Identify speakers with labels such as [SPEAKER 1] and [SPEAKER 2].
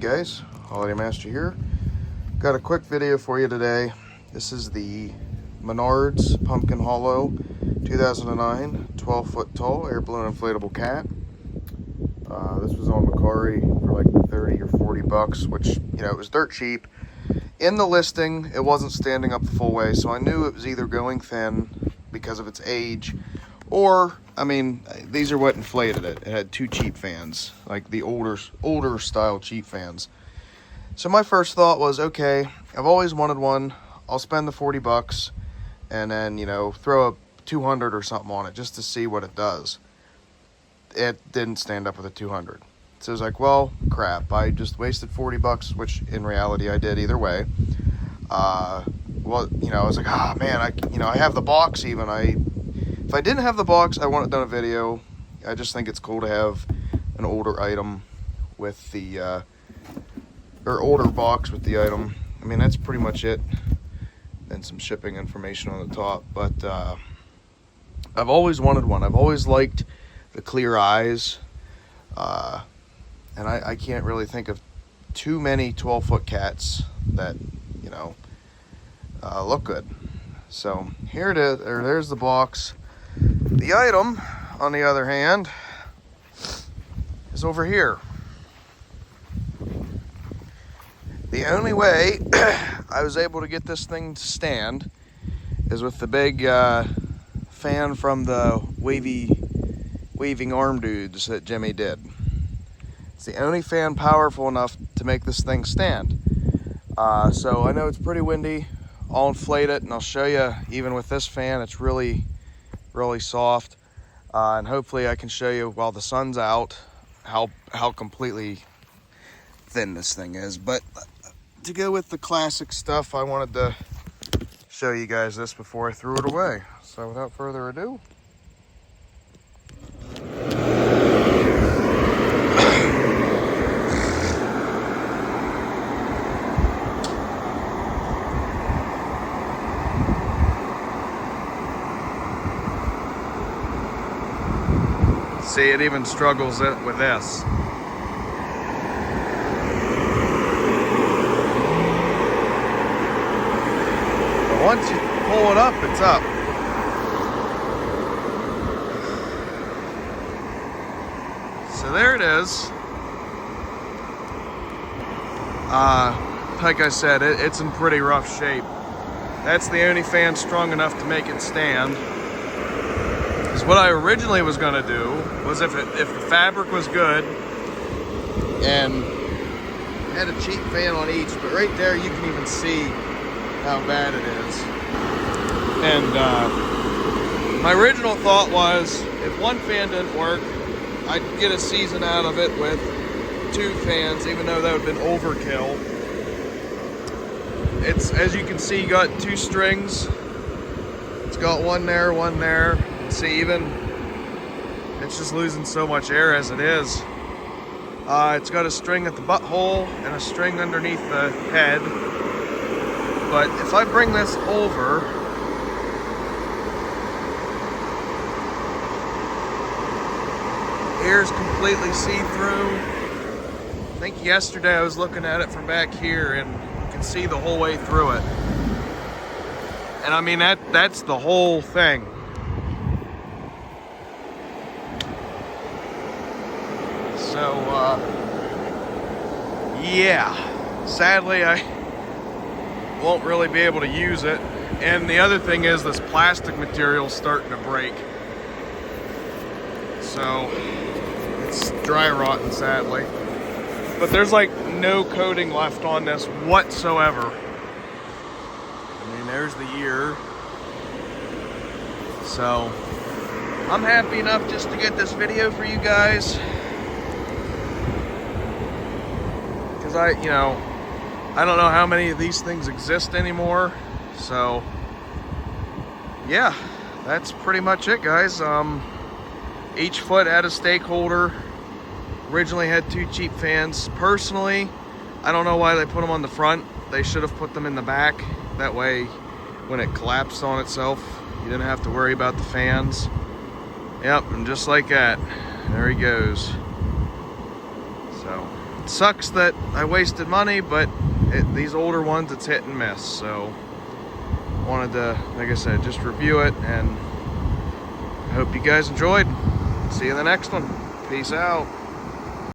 [SPEAKER 1] guys, Holiday Master here. Got a quick video for you today. This is the Menards Pumpkin Hollow 2009 12 foot tall air balloon inflatable cat. This was on Macari for like 30 or 40 bucks, which, you know, it was dirt cheap. In the listing, it wasn't standing up the full way, so I knew it was either going thin because of its age, or, I mean, these are what inflated it. It had two cheap fans, like the older style cheap fans. So my first thought was, okay, I've always wanted one. I'll spend the 40 bucks and then, you know, throw a 200 or something on it just to see what it does. It didn't stand up with a 200. So I was like, well, crap, I just wasted 40 bucks, which in reality I did either way. Well, you know, I was like, ah, man, I have the box even. If I didn't have the box, I wouldn't have done a video. I just think it's cool to have an older item with the, or older box with the item. I mean, that's pretty much it. And some shipping information on the top. But I've always wanted one. I've always liked the clear eyes. And I can't really think of too many 12-foot cats that, you know, look good. So here it is, or there's the box. The item, on the other hand, is over here. The only way I was able to get this thing to stand is with the big fan from the waving arm dudes that Jimmy did. It's the only fan powerful enough to make this thing stand. So I know it's pretty windy. I'll inflate it and I'll show you, even with this fan, it's really soft. And hopefully I can show you while the sun's out how completely thin this thing is. But to go with the classic stuff, I wanted to show you guys this before I threw it away. So without further ado, see, it even struggles with this. But once you pull it up, it's up. So there it is. Like I said, it's in pretty rough shape. That's the only fan strong enough to make it stand. What I originally was going to do was, if the fabric was good and had a cheap fan on each, but right there you can even see how bad it is. And my original thought was, if one fan didn't work, I'd get a season out of it with two fans, even though that would have been overkill. It's, as you can see, got two strings. It's got one there, one there. See, even it's just losing so much air as it is. It's got a string at the butthole and a string underneath the head. But if I bring this over, air's completely see-through. I think yesterday I was looking at it from back here and you can see the whole way through it. And I mean, that's the whole thing. So, yeah, sadly I won't really be able to use it. And the other thing is, this plastic material is starting to break. So, it's dry rotting, sadly. But there's like no coating left on this whatsoever. I mean, there's the year. So, I'm happy enough just to get this video for you guys. I don't know how many of these things exist anymore. So yeah, that's pretty much it, guys. Each foot had a stake holder. Originally had two cheap fans. Personally, I don't know why they put them on the front. They should have put them in the back. That way, when it collapsed on itself, you didn't have to worry about the fans. Yep, and just like that, there he goes. So sucks that I wasted money, but these older ones, it's hit and miss. So wanted to, like I said, just review it, and I hope you guys enjoyed. See you in the next one. Peace out.